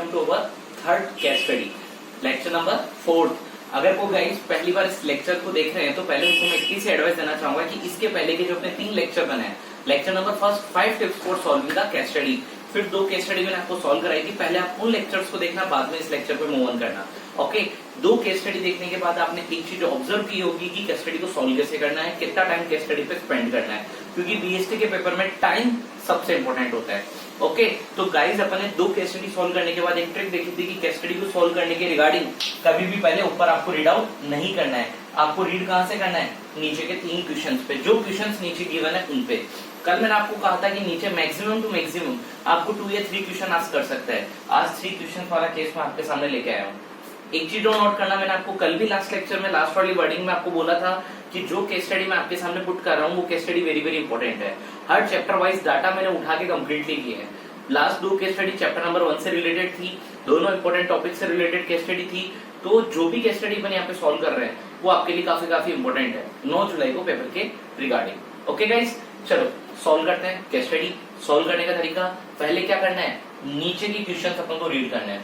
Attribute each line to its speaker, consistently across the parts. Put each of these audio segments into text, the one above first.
Speaker 1: Welcome to our third case study, lecture number 4। अगर कोई guys पहली बार इस लेक्चर को देख रहे हैं तो पहले उनको मैं इतनी सी एडवाइस देना चाहूंगा कि इसके पहले के जो अपने 3 लेक्चर बने हैं, lecture number first 5 tips for solving the case study, फिर 2 केस स्टडी मैंने आपको सॉल्व कराई थी। पहले आप उन लेक्चर्स को देखना, बाद में इस लेक्चर पे मूव ऑन करना। ओके, 2 केस स्टडी देखने के बाद आपने एक चीज ऑब्जर्व की होगी कि केस स्टडी को सॉल्व कैसे करना है, कितना टाइम केस स्टडी पे स्पेंड करना है, क्योंकि बीएसटी के पेपर में टाइम सबसे इंपॉर्टेंट होता है। ओके, तो गाइस अपन ने 2 केस स्टडी सॉल्व करने के बाद एक ट्रिक देखी थी कि केस स्टडी को सॉल्व करने के रिगार्डिंग कभी भी पहले ऊपर आपको रीड आउट नहीं करना है। आपको रीड कहां से करना है? नीचे के 3 क्वेश्चंस पे, जो क्वेश्चंस नीचे गिवन है उन पे। कल मैंने आपको कहा था कि नीचे मैक्सिमम टू मैक्सिमम आपको 2 या 3 क्वेश्चन आस्क कर सकता है। आज 3 क्वेश्चन वाला केस मैं आपके सामने लेके आया हूँ। एक चीज नोट करना, मैंने आपको कल भी लास्ट लेक्चर में लास्ट वाली वर्डिंग में आपको बोला था कि जो केस स्टडी मैं आपके सामने पुट कर रहा हूँ वो case study very very important है। हर चैप्टर वाइज डाटा मैंने उठा के कंप्लीटली किए हैं। Last 2 case study chapter number 1 से रिलेटेड थी, दोनों इंपॉर्टेंट टॉपिक से रिलेटेड केस स्टडी थी। तो जो भी केस स्टडी अपन यहाँ पे सॉल्व कर रहे हैं वो आपके लिए काफी इंपॉर्टेंट है 9 जुलाई को पेपर के रिगार्डिंग। ओके गाइस, चलो सॉल्व करते हैं केस स्टडी। सॉल्व करने का तरीका, पहले क्या करना है, नीचे की क्वेश्चन अपन को रीड करना है।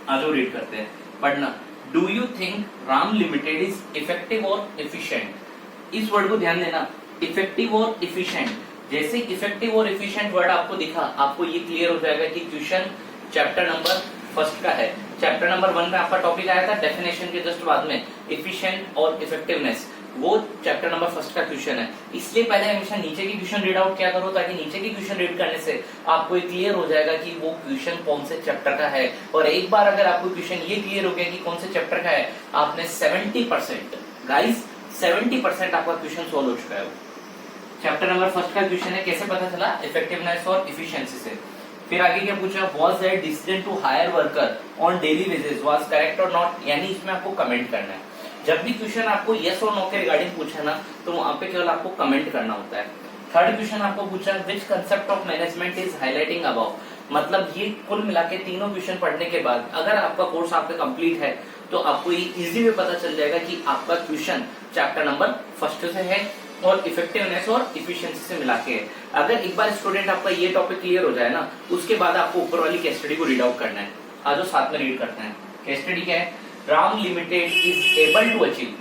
Speaker 1: आज वो रीड करते हैं, पढ़ना। Do you think Ram limited is effective और एफिशिएंट? इस वर्ड को ध्यान देना, इफेक्टिव और एफिशिएंट। जैसे इफेक्टिव और एफिशिएंट वर्ड आपको दिखा, आपको ये क्लियर हो जाएगा कि क्वेश्चन चैप्टर नंबर फर्स्ट का है। चैप्टर नंबर 1 में आपका टॉपिक आया था डेफिनेशन के जस्ट बाद में, एफिशिएंट और इफेक्टिवनेस, वो चैप्टर नंबर फर्स्ट का क्वेश्चन है। इसलिए पहले हमेशा नीचे की क्वेश्चन रीड आउट क्या करो, ताकि नीचे की क्वेश्चन रीड करने से आपको ये क्लियर हो जाएगा कि वो क्वेश्चन कौन से चैप्टर का है। और एक बार अगर आपको क्वेश्चन ये क्लियर हो गया कि कौन से चैप्टर का है, आपने 70% गाइस 70% आपका क्वेश्चन सॉल्व हो चुका है। चैप्टर नंबर फर्स्ट का क्वेश्चन है, कैसे पता चला? इफेक्टिवनेस और इफिशिएंसी से। फिर आगे क्या पूछा, was that decision to hire worker on daily basis was correct और नॉट, यानी इसमें आपको कमेंट करना है। जब भी क्वेश्चन आपको यस और नो के रिगार्डिंग पूछा ना, तो वहां पे केवल आपको कमेंट करना होता है। थर्ड क्वेश्चन आपको पूछा, which concept of management is highlighting above, मतलब ये कुल मिला के तीनों क्वेश्चन पढ़ने के बाद अगर आपका कोर्स आपका कंप्लीट है तो आपको ये इजी में पता चल जाएगा कि आपका क्वेश्चन चैप्टर नंबर फर्स्ट से है और इफेक्टिवनेस और इफिशिएंसी से मिला के है। अगर एक बार स्टूडेंट आपका ये टॉपिक क्लियर हो जाए ना, उसके बाद आपको ऊपर वाली केस स्टडी को रीड आउट करना है। आज साथ में रीड करते हैं। केस स्टडी क्या है? Ram limited is able to achieve,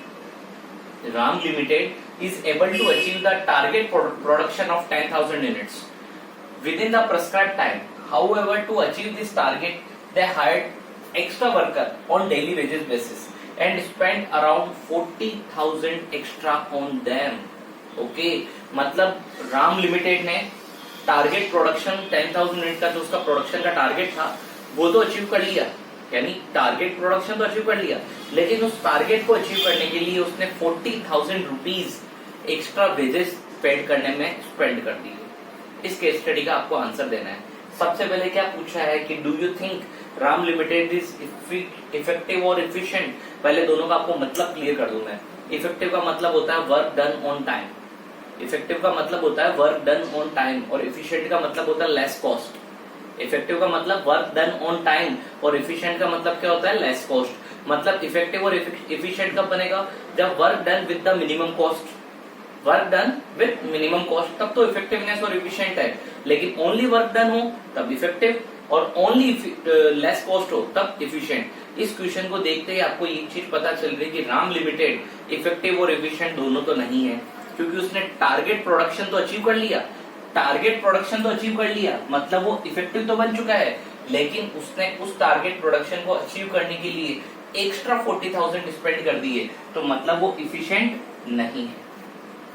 Speaker 1: Ram limited is able to achieve the target production of 10,000 units within the prescribed time. However, to achieve this target, they hired extra worker on daily wages basis and spent around 40,000 extra on them. Okay, मतलब Ram limited ने target production 10,000 unit का जो उसका production का target था वो तो achieve कर लिया, यानी टारगेट प्रोडक्शन तो अचीव कर लिया, लेकिन उस टारगेट को अचीव करने के लिए उसने 40,000 रुपीज एक्स्ट्रा वेजेस पेड करने में स्पेंड कर दिए। इस केस स्टडी का आपको आंसर देना है। सबसे पहले क्या पूछा है कि do you think Ram limited is effective और एफिशिएंट? पहले दोनों का आपको मतलब क्लियर कर दूं मैं। इफेक्टिव का मतलब होता है work done on time, effective का मतलब होता है वर्क डन ऑन टाइम, और एफिशिएंट का मतलब होता है लेस कॉस्ट। इफेक्टिव का मतलब वर्क डन ऑन टाइम और एफिशिएंट का मतलब क्या होता है? Less cost. मतलब इफेक्टिव और एफिशिएंट कब बनेगा? जब work done with the minimum cost, work done with minimum cost, तब तो इफेक्टिवनेस और एफिशिएंट है। लेकिन ओनली वर्क डन हो तब इफेक्टिव, और ओनली लेस कॉस्ट हो तब एफिशिएंट। इस क्वेश्चन को देखते ही आपको एक चीज पता चल रही है कि राम लिमिटेड इफेक्टिव और एफिशिएंट दोनों तो नहीं है, क्योंकि उसने टारगेट प्रोडक्शन तो अचीव कर लिया, टारगेट प्रोडक्शन तो अचीव कर लिया, मतलब वो इफेक्टिव तो बन चुका है, लेकिन उसने उस टारगेट प्रोडक्शन को अचीव करने के लिए एक्स्ट्रा 40,000 स्पेंड कर दिए, तो मतलब वो इफिशिएंट नहीं है।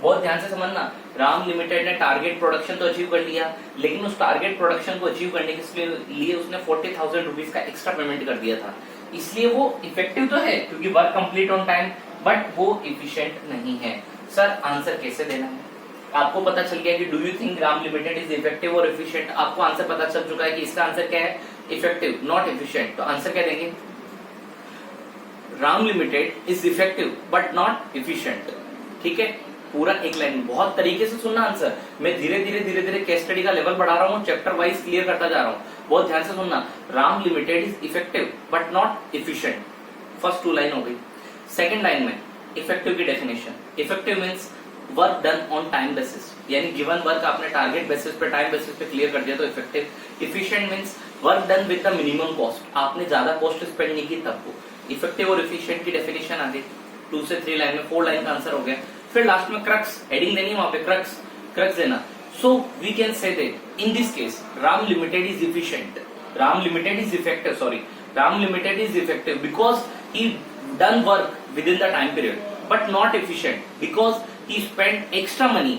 Speaker 1: बहुत ध्यान से समझना, राम लिमिटेड ने टारगेट प्रोडक्शन तो अचीव कर लिया, लेकिन उस टारगेट प्रोडक्शन को अचीव करने के लिए उसने 40,000 रुपीज का एक्स्ट्रा पेमेंट कर दिया था। इसलिए वो इफेक्टिव तो है क्योंकि work complete on time, but वो इफिशिएंट नहीं है। सर आंसर कैसे देना है? आपको पता चल गया कि do you think Ram limited is effective और एफिशिएंट, आपको आंसर पता चल चुका है कि इसका आंसर क्या है? Effective not efficient. तो आंसर क्या देंगे? Ram limited is effective but not efficient. ठीक है, पूरा एक लाइन, बहुत तरीके से सुनना आंसर। मैं धीरे धीरे केस स्टडी का लेवल बढ़ा रहा हूँ, चैप्टर वाइज क्लियर करता जा रहा हूँ, बहुत ध्यान से सुनना। Ram limited is effective but not efficient, first 2 line हो गई। सेकंड लाइन में इफेक्टिव की definition, effective means work done on time basis, यानी गिवन वर्क आपने टारगेट बेसिस पे टाइम बेसिस पे क्लियर कर दिया तो effective. Efficient means work done with the minimum cost, आपने ज्यादा कॉस्ट स्पेंड नहीं की तब वो। इफेक्टिव और इफिशिएंट की डेफिनेशन आ गई 2 से 3 लाइन में, 4 लाइन का आंसर हो गया। फिर लास्ट में क्रक्स, हेडिंग देनी है वहां पे, क्रक्स देना। So we can say that in this case Ram limited is efficient, Ram limited is effective, sorry, Ram limited is effective because he done work within the time period, but not efficient because he spent extra money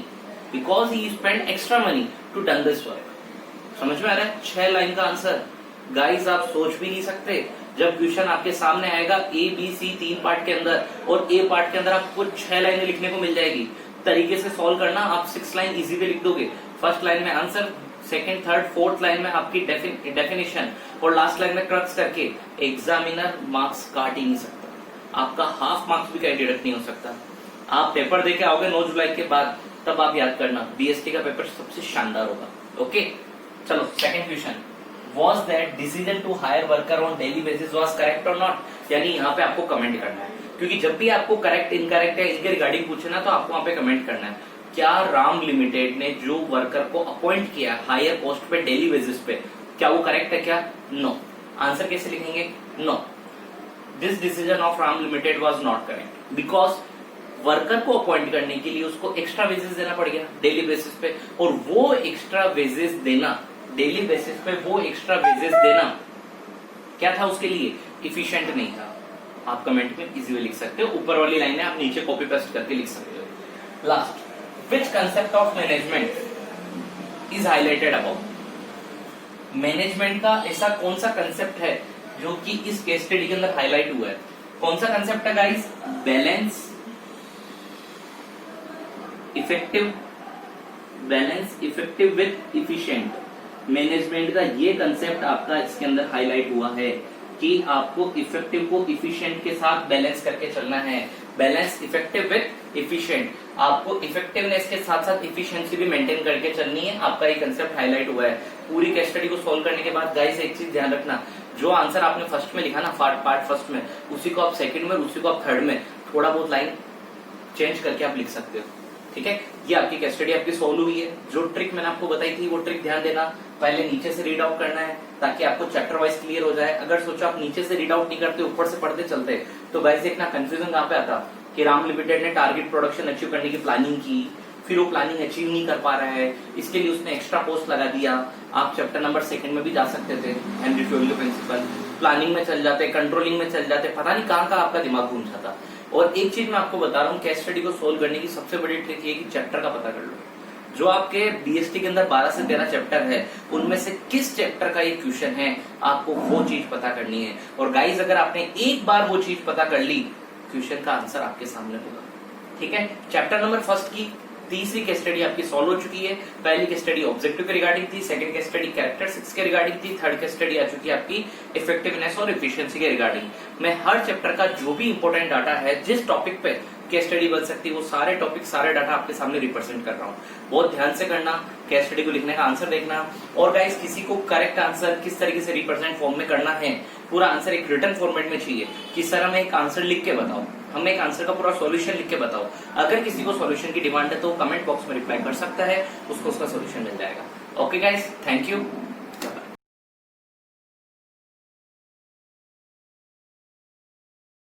Speaker 1: to done this work। समझ में आ रहा है? 6 line का answer guys, आप सोच भी नहीं सकते। जब क्वेश्चन आपके सामने आएगा ए बी सी 3 पार्ट के अंदर, और ए पार्ट के अंदर आपको 6 लाइनें लिखने को मिल जाएगी, तरीके से सॉल्व करना। आप 6 लाइन इजी पे लिख दोगे। फर्स्ट लाइन में answer, second third fourth line में आपकी डेफिनेशन, और लास्ट लाइन में क्रक्स करके एग्जामिनर मार्क्स काट ही नहीं सकता, आपका हाफ मार्क्स भी कहीं डिडक्ट नहीं हो सकता। आप पेपर देके आओगे 9 जुलाई के बाद, तब आप याद करना बीएसटी का पेपर सबसे शानदार होगा। ओके, चलो second question, was that decision to hire worker on daily basis was correct और नॉट, यानी यहाँ पे आपको कमेंट करना है, क्योंकि जब भी आपको करेक्ट इनकरेक्ट या इसके रिगार्डिंग पूछना तो आपको वहां पे कमेंट करना है। क्या राम लिमिटेड ने जो वर्कर को अपॉइंट किया हायर कॉस्ट पे डेली बेसिस पे, क्या वो करेक्ट है क्या? नो। आंसर कैसे लिखेंगे? No, this decision of Ram limited was not correct because worker को अपॉइंट करने के लिए उसको एक्स्ट्रा वेजेस देना पड़ गया डेली बेसिस पे, और वो एक्स्ट्रा वेजेस देना डेली बेसिस पे, वो एक्स्ट्रा वेजेस देना क्या था उसके लिए? इफिशिएंट नहीं था। आप कमेंट में इजीली लिख सकते हो, ऊपर वाली लाइन है आप नीचे कॉपी पेस्ट करके लिख सकते हो। Last, which concept of management is highlighted about, management का ऐसा कौन सा कंसेप्ट है जो कि इस केस स्टडी के अंदर हाईलाइट हुआ है? कौन सा कंसेप्ट है guys? Balance effective with efficient. Management का ये कंसेप्ट आपका इसके अंदर हाईलाइट हुआ है कि आपको इफेक्टिव को इफिशिएंट के साथ बैलेंस करके चलना है। बैलेंस इफेक्टिव विद इफिशिएंट, आपको इफेक्टिवनेस के साथ साथ इफिशिएंसी भी मेंटेन करके चलनी है। आपका ये कंसेप्ट हाईलाइट हुआ है। पूरी केस स्टडी को सॉल्व करने के बाद गाइस एक चीज ध्यान रखना, जो आंसर आपने फर्स्ट में लिखा ना, पार्ट फर्स्ट में, उसी को आप सेकंड में, उसी को आप थर्ड में थोड़ा बहुत लाइन चेंज करके आप लिख सकते हो। ठीक है, ये आपकी केस स्टडी आपकी सॉल्व हुई है। जो ट्रिक मैंने आपको बताई थी वो ट्रिक ध्यान देना, पहले नीचे से रीड आउट करना है ताकि आपको चैप्टर वाइज क्लियर हो जाए। अगर सोचो आप नीचे से रीड आउट नहीं करते, ऊपर से पढ़ते चलते, तो गाइस देखना कंफ्यूजन कहां पे आता कि राम लिमिटेड ने टारगेट प्रोडक्शन अचीव करने की प्लानिंग की, फिर वो प्लानिंग अचीव नहीं कर पा रहा है, इसके लिए उसने एक्स्ट्रा पोस्ट लगा दिया। आप चैप्टर नंबर 2 में भी जा सकते थे, हेनरी फ्यूएल प्रिंसिपल, प्लानिंग में चल जाते, कंट्रोलिंग में चल जाते, पता नहीं कहां आपका दिमाग घूम जाता। और एक चीज मैं आपको बता रहा हूँ, केस स्टडी को सोल्व करने की सबसे बड़ी ट्रिक ये कि चैप्टर का पता कर लो। जो आपके बीएसटी के अंदर 12 से 13 चैप्टर है, उनमें से किस चैप्टर का ये क्वेश्चन है, आपको वो चीज पता करनी है। और गाइज अगर आपने एक बार वो चीज पता कर ली, क्वेश्चन का आंसर आपके सामने होगा। ठीक है, चैप्टर नंबर 1 की तीसरी केस स्टडी आपकी सॉल्व हो चुकी है। पहली केस स्टडी ऑब्जेक्टिव के रिगार्डिंग थी, सेकंड केस स्टडी कैरेक्टरिस्टिक्स के रिगार्डिंग थी, थर्ड केस स्टडी आ चुकी है आपकी इफेक्टिवनेस और एफिशिएंसी के रिगार्डिंग। मैं हर चैप्टर का जो भी इंपॉर्टेंट डाटा है, जिस टॉपिक पे केस स्टडी बन सकती है, वो सारे टॉपिक, सारे डाटा आपके सामने रिप्रेजेंट कर रहा हूँ। बहुत ध्यान से करना, केस स्टडी को लिखने का आंसर देखना। और गाइस किसी को करेक्ट आंसर किस तरीके से रिप्रेजेंट फॉर्म में करना है, पूरा आंसर एक रिटन फॉर्मेट में चाहिए कि सर हमें एक आंसर लिख के बताओ, हमें एक आंसर का पूरा सॉल्यूशन लिख के बताओ। अगर किसी को सॉल्यूशन की डिमांड है तो कमेंट बॉक्स में रिप्लाई कर सकता है, उसको उसका सॉल्यूशन मिल जाएगा। Okay guys, thank you.